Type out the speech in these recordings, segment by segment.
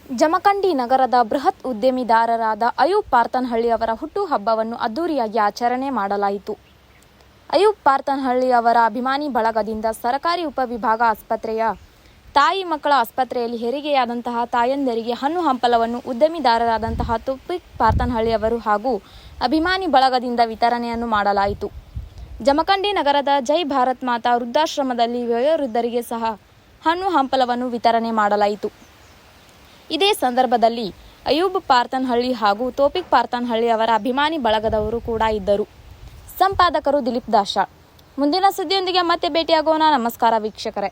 ಜಮಖಂಡಿ ನಗರದ ಬೃಹತ್ ಉದ್ಯಮಿದಾರರಾದ ಅಯೂಬ್ ಪಾರ್ತನಹಳ್ಳಿ ಅವರ ಹುಟ್ಟುಹಬ್ಬವನ್ನು ಅದ್ದೂರಿಯಾಗಿ ಆಚರಣೆ ಮಾಡಲಾಯಿತು. ಅಯೂಬ್ ಪಾರ್ತನಹಳ್ಳಿ ಅವರ ಅಭಿಮಾನಿ ಬಳಗದಿಂದ ಸರಕಾರಿ ಉಪವಿಭಾಗ ಆಸ್ಪತ್ರೆಯ ತಾಯಿ ಮಕ್ಕಳ ಆಸ್ಪತ್ರೆಯಲ್ಲಿ ಹೆರಿಗೆಯಾದಂತಹ ತಾಯಂದರಿಗೆ ಹಣ್ಣು ಹಂಪಲವನ್ನು ಉದ್ಯಮಿದಾರರಾದಂತಹ ತೌಫೀಕ್ ಪಾರ್ತನಹಳ್ಳಿ ಅವರು ಹಾಗೂ ಅಭಿಮಾನಿ ಬಳಗದಿಂದ ವಿತರಣೆಯನ್ನು ಮಾಡಲಾಯಿತು. ಜಮಖಂಡಿ ನಗರದ ಜೈ ಭಾರತ್ ಮಾತಾ ವೃದ್ಧಾಶ್ರಮದಲ್ಲಿ ವಯೋವೃದ್ಧರಿಗೆ ಸಹ ಹಣ್ಣು ಹಂಪಲವನ್ನು ವಿತರಣೆ ಮಾಡಲಾಯಿತು. ಇದೇ ಸಂದರ್ಭದಲ್ಲಿ ಅಯೂಬ್ ಪಾರ್ತನಹಳ್ಳಿ ಹಾಗೂ ತೌಫೀಕ್ ಪಾರ್ತನಹಳ್ಳಿ ಅವರ ಅಭಿಮಾನಿ ಬಳಗದವರು ಕೂಡ ಇದ್ದರು. ಸಂಪಾದಕರು ದಿಲೀಪ್ ದಾಶಾಳ್. ಮುಂದಿನ ಸುದ್ದಿಯೊಂದಿಗೆ ಮತ್ತೆ ಭೇಟಿಯಾಗೋಣ. ನಮಸ್ಕಾರ ವೀಕ್ಷಕರೇ.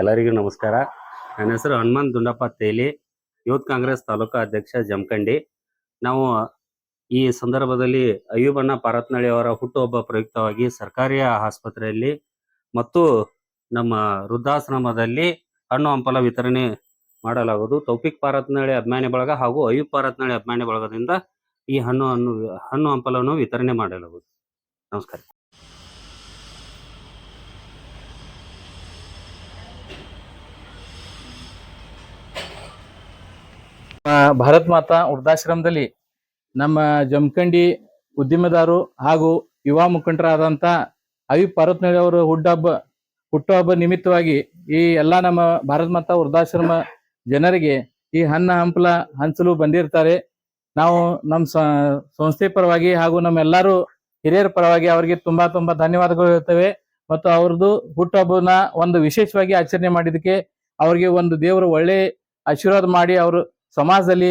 ಎಲ್ಲರಿಗೂ ನಮಸ್ಕಾರ. ನನ್ನ ಹೆಸರು ಹನುಮಂತ್ ದುಂಡಪ್ಪ ತೇಲಿ, ಯೂತ್ ಕಾಂಗ್ರೆಸ್ ತಾಲೂಕಾ ಅಧ್ಯಕ್ಷ ಜಮಖಂಡಿ. ನಾವು ಈ ಸಂದರ್ಭದಲ್ಲಿ ಅಯೂಬ್ ಪಾರ್ತನಹಳ್ಳಿ ಅವರ ಹುಟ್ಟುಹಬ್ಬ ಪ್ರಯುಕ್ತವಾಗಿ ಸರ್ಕಾರಿ ಆಸ್ಪತ್ರೆಯಲ್ಲಿ ಮತ್ತು ನಮ್ಮ ವೃದ್ಧಾಶ್ರಮದಲ್ಲಿ ಹಣ್ಣು ಹಂಪಲ ವಿತರಣೆ ಮಾಡಲಾಗುವುದು. ತೌಫೀಕ್ ಪಾರ್ತನಹಳ್ಳಿ ಅಭಿಮಾನಿ ಬಳಗ ಹಾಗೂ ಅಯೂಬ್ ಪಾರ್ತನಹಳ್ಳಿ ಅಭಿಮಾನಿ ಬಳಗದಿಂದ ಈ ಹಣ್ಣು ಹಂಪಲವನ್ನು ವಿತರಣೆ ಮಾಡಲಾಗುವುದು. ನಮಸ್ಕಾರ. ಭಾರತ್ ಮಾತಾ ವೃದ್ಧಾಶ್ರಮದಲ್ಲಿ ನಮ್ಮ ಜಮಖಂಡಿ ಉದ್ಯಮಿದಾರರು ಹಾಗೂ ಯುವ ಮುಖಂಡರಾದಂಥ ಅಯೂಬ್ ಪಾರ್ತನಹಳ್ಳಿ ಅವರು ಹುಟ್ಟುಹಬ್ಬ ನಿಮಿತ್ತವಾಗಿ ಈ ಎಲ್ಲ ನಮ್ಮ ಭಾರತ್ ಮಾತಾ ವೃದ್ಧಾಶ್ರಮ ಜನರಿಗೆ ಈ ಹಂಪಲ ಹಂಚಲು ಬಂದಿರ್ತಾರೆ. ನಾವು ನಮ್ಮ ಸಂಸ್ಥೆ ಪರವಾಗಿ ಹಾಗೂ ನಮ್ಮೆಲ್ಲರೂ ಹಿರಿಯರ ಪರವಾಗಿ ಅವರಿಗೆ ತುಂಬಾ ಧನ್ಯವಾದಗಳು ಹೇಳ್ತೇವೆ. ಮತ್ತು ಅವ್ರದ್ದು ಹುಟ್ಟುಹಬ್ಬನ ಒಂದು ವಿಶೇಷವಾಗಿ ಆಚರಣೆ ಮಾಡಿದಕ್ಕೆ ಅವ್ರಿಗೆ ಒಂದು ದೇವರು ಒಳ್ಳೆ ಆಶೀರ್ವಾದ ಮಾಡಿ ಅವರು ಸಮಾಜದಲ್ಲಿ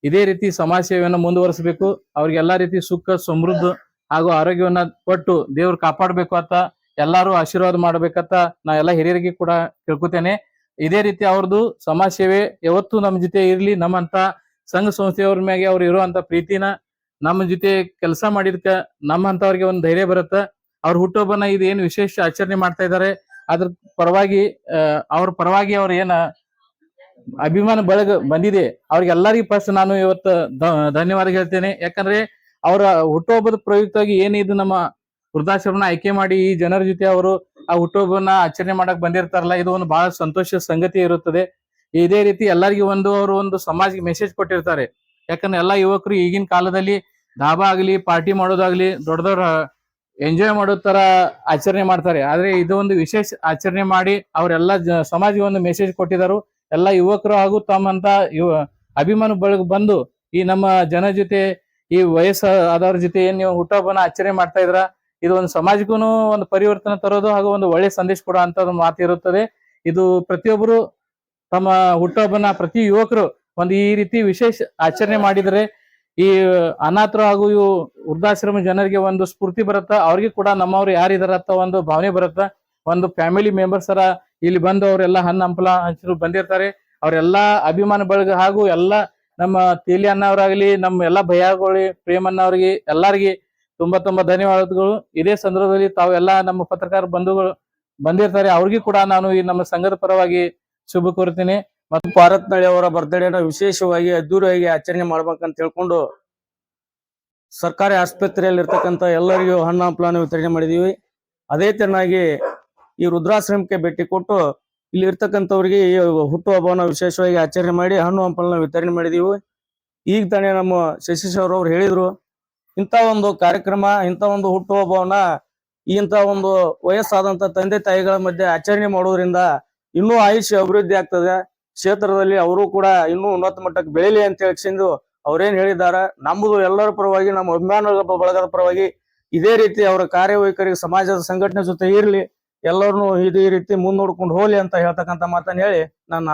ಇದೇ ರೀತಿ ಸಮಾಜ ಸೇವೆಯನ್ನು ಮುಂದುವರಿಸಬೇಕು. ಅವ್ರಿಗೆ ಎಲ್ಲಾ ರೀತಿ ಸುಖ ಸಮೃದ್ಧಿ ಹಾಗೂ ಆರೋಗ್ಯವನ್ನ ಕೊಟ್ಟು ದೇವ್ರು ಕಾಪಾಡಬೇಕು ಅಂತ ಎಲ್ಲಾರು ಆಶೀರ್ವಾದ ಮಾಡ್ಬೇಕಂತ ನಾ ಎಲ್ಲ ಹಿರಿಯರಿಗೆ ಕೂಡ ಕೇಳ್ಕೊತೇನೆ. ಇದೇ ರೀತಿ ಅವ್ರದ್ದು ಸಮಾಜ ಸೇವೆ ಯಾವತ್ತೂ ನಮ್ಮ ಜೊತೆ ಇರ್ಲಿ. ನಮ್ಮಂತ ಸಂಘ ಸಂಸ್ಥೆಯವ್ರ ಮ್ಯಾಗೆ ಅವ್ರು ಇರುವಂತ ಪ್ರೀತಿನ ನಮ್ಮ ಜೊತೆ ಕೆಲಸ ಮಾಡಿದ್ಕ ನಮ್ಮಂತವ್ರಿಗೆ ಒಂದು ಧೈರ್ಯ ಬರುತ್ತೆ. ಅವ್ರ ಹುಟ್ಟುಹಬ್ಬನ ಇದು ಏನು ವಿಶೇಷ ಆಚರಣೆ ಮಾಡ್ತಾ ಇದ್ದಾರೆ ಅದ್ರ ಪರವಾಗಿ ಅವ್ರ ಪರವಾಗಿ ಅವ್ರ ಏನ ಅಭಿಮಾನ ಬಳಗ ಬಂದಿದೆ ಅವ್ರಿಗೆಲ್ಲರಿಗೂ ಫಸ್ಟ್ ನಾನು ಇವತ್ತು ಧನ್ಯವಾದ ಹೇಳ್ತೇನೆ. ಯಾಕಂದ್ರೆ ಅವರ ಹುಟ್ಟುಹಬ್ಬದ ಪ್ರಯುಕ್ತವಾಗಿ ಏನಿದು ನಮ್ಮ ವೃದ್ಧಾಶ್ರಮನ ಆಯ್ಕೆ ಮಾಡಿ ಈ ಜನರ ಜೊತೆ ಅವರು ಆ ಹುಟ್ಟುಹಬ್ಬನ ಆಚರಣೆ ಮಾಡಕ್ ಬಂದಿರ್ತಾರಲ್ಲ, ಇದು ಒಂದು ಬಹಳ ಸಂತೋಷ ಸಂಗತಿ ಇರುತ್ತದೆ. ಇದೇ ರೀತಿ ಎಲ್ಲರಿಗೂ ಅವರು ಒಂದು ಸಮಾಜಕ್ಕೆ ಮೆಸೇಜ್ ಕೊಟ್ಟಿರ್ತಾರೆ. ಯಾಕಂದ್ರೆ ಎಲ್ಲಾ ಯುವಕರು ಈಗಿನ ಕಾಲದಲ್ಲಿ ಧಾಬಾ ಆಗ್ಲಿ, ಪಾರ್ಟಿ ಮಾಡೋದಾಗ್ಲಿ, ದೊಡ್ಡ ದೊಡ್ಡ ಎಂಜಾಯ್ ಮಾಡೋ ತರ ಆಚರಣೆ ಮಾಡ್ತಾರೆ. ಆದ್ರೆ ಇದು ಒಂದು ವಿಶೇಷ ಆಚರಣೆ ಮಾಡಿ ಅವರೆಲ್ಲ ಸಮಾಜಕ್ಕೆ ಒಂದು ಮೆಸೇಜ್ ಕೊಟ್ಟಿದ್ದಾರೆ. ಎಲ್ಲ ಯುವಕರು ಹಾಗೂ ತಮ್ಮಂತ ಅಭಿಮಾನ ಬಳಗ ಬಂದು ಈ ನಮ್ಮ ಜನ ಜೊತೆ ಈ ವಯಸ್ಸು ಆದವ್ರ ಜೊತೆ ಏನ್ ನೀವು ಹುಟ್ಟುಹಬ್ಬನ ಆಚರಣೆ ಮಾಡ್ತಾ ಇದ್ರ, ಇದು ಒಂದು ಸಮಾಜಕ್ಕೂ ಒಂದು ಪರಿವರ್ತನೆ ತರೋದು ಹಾಗೂ ಒಂದು ಒಳ್ಳೆ ಸಂದೇಶ ಕೊಡೋ ಅಂತ ಒಂದು ಮಾತು ಇರುತ್ತದೆ. ಇದು ಪ್ರತಿಯೊಬ್ಬರು ತಮ್ಮ ಹುಟ್ಟುಹಬ್ಬನ ಪ್ರತಿ ಯುವಕರು ಒಂದು ಈ ರೀತಿ ವಿಶೇಷ ಆಚರಣೆ ಮಾಡಿದರೆ ಈ ಅನಾಥರು ಹಾಗೂ ಇವು ವೃದ್ಧಾಶ್ರಮ ಜನರಿಗೆ ಒಂದು ಸ್ಫೂರ್ತಿ ಬರುತ್ತ. ಅವ್ರಿಗೆ ಕೂಡ ನಮ್ಮವ್ರು ಯಾರಿದಾರ ಅಂತ ಒಂದು ಭಾವನೆ ಬರುತ್ತ. ಒಂದು ಫ್ಯಾಮಿಲಿ ಮೆಂಬರ್ಸ್ ತರ ಇಲ್ಲಿ ಬಂದು ಅವರೆಲ್ಲ ಹಣ್ಣು ಹಂಪಲ ಹಂಚಲು ಬಂದಿರ್ತಾರೆ. ಅವರೆಲ್ಲಾ ಅಭಿಮಾನ ಬಳಗ ಹಾಗೂ ಎಲ್ಲಾ ನಮ್ಮ ತೇಲಿ ಅಣ್ಣವ್ರಾಗ್ಲಿ, ನಮ್ಮ ಎಲ್ಲಾ ಭಯ್ಯಗಳು, ಪ್ರೇಮಣ್ಣ ಅವ್ರಿಗೆ ಎಲ್ಲಾರ್ಗಿ ತುಂಬಾ ತುಂಬಾ ಧನ್ಯವಾದಗಳು. ಇದೇ ಸಂದರ್ಭದಲ್ಲಿ ತಾವೆಲ್ಲಾ ನಮ್ಮ ಪತ್ರಕಾರ ಬಂಧುಗಳು ಬಂದಿರ್ತಾರೆ, ಅವ್ರಿಗೆ ಕೂಡ ನಾನು ಈ ನಮ್ಮ ಸಂಘದ ಪರವಾಗಿ ಶುಭ ಕೋರುತ್ತೇನೆ. ಮತ್ತು ಪಾರತ್ನಳ್ಳಿ ಅವರ ಬರ್ತ್ಡೇನ ವಿಶೇಷವಾಗಿ ಅದ್ದೂರಿಯಾಗಿ ಆಚರಣೆ ಮಾಡ್ಬೇಕಂತ ಹೇಳ್ಕೊಂಡು ಸರ್ಕಾರಿ ಆಸ್ಪತ್ರೆಯಲ್ಲಿ ಇರ್ತಕ್ಕಂಥ ಎಲ್ಲರಿಗೂ ಹಣ್ಣು ಹಂಪಲನ್ನು ವಿತರಣೆ ಮಾಡಿದೀವಿ. ಅದೇ ತೆರನಾಗಿ ಈ ವೃದ್ಧಾಶ್ರಮಕ್ಕೆ ಭೇಟಿ ಕೊಟ್ಟು ಇಲ್ಲಿ ಇರ್ತಕ್ಕಂಥವ್ರಿಗೆ ಈ ಹುಟ್ಟುಹಬ್ಬವನ್ನು ವಿಶೇಷವಾಗಿ ಆಚರಣೆ ಮಾಡಿ ಹಣ್ಣು ಹಂಪಲನ್ನು ವಿತರಣೆ ಮಾಡಿದೀವಿ. ಈಗ ತಾನೇ ನಮ್ಮ ಶಶಿಶ್ ಅವ್ರು ಹೇಳಿದ್ರು, ಇಂಥ ಒಂದು ಕಾರ್ಯಕ್ರಮ, ಇಂಥ ಒಂದು ಹುಟ್ಟುಹಬ್ಬವನ್ನ ಇಂಥ ಒಂದು ವಯಸ್ಸಾದಂತ ತಂದೆ ತಾಯಿಗಳ ಮಧ್ಯೆ ಆಚರಣೆ ಮಾಡೋದ್ರಿಂದ ಇನ್ನೂ ಆಯುಷ್ಯ ಅಭಿವೃದ್ಧಿ ಆಗ್ತದೆ. ಕ್ಷೇತ್ರದಲ್ಲಿ ಅವರು ಕೂಡ ಇನ್ನೂ ಉನ್ನತ ಮಟ್ಟಕ್ಕೆ ಬೆಳಿಲಿ ಅಂತ ಹೇಳಿಕೊಂಡು ಅವ್ರೇನ್ ಹೇಳಿದಾರ. ನಮ್ಮದು ಎಲ್ಲರ ಪರವಾಗಿ, ನಮ್ಮ ಅಭಿಮಾನ ಬಳಗದ ಪರವಾಗಿ ಇದೇ ರೀತಿ ಅವರ ಕಾರ್ಯವೈಖರಿ ಸಮಾಜದ ಸಂಘಟನೆ ಜೊತೆ ಇರ್ಲಿ, ಎಲ್ಲರನ್ನು ಇದೇ ರೀತಿ ಮುಂದೋಡ್ಕೊಂಡು ಹೋಗ್ಲಿ ಅಂತ ಹೇಳ್ತಕ್ಕಂಥ ಮಾತನ್ನ ಹೇಳಿ ನಾನು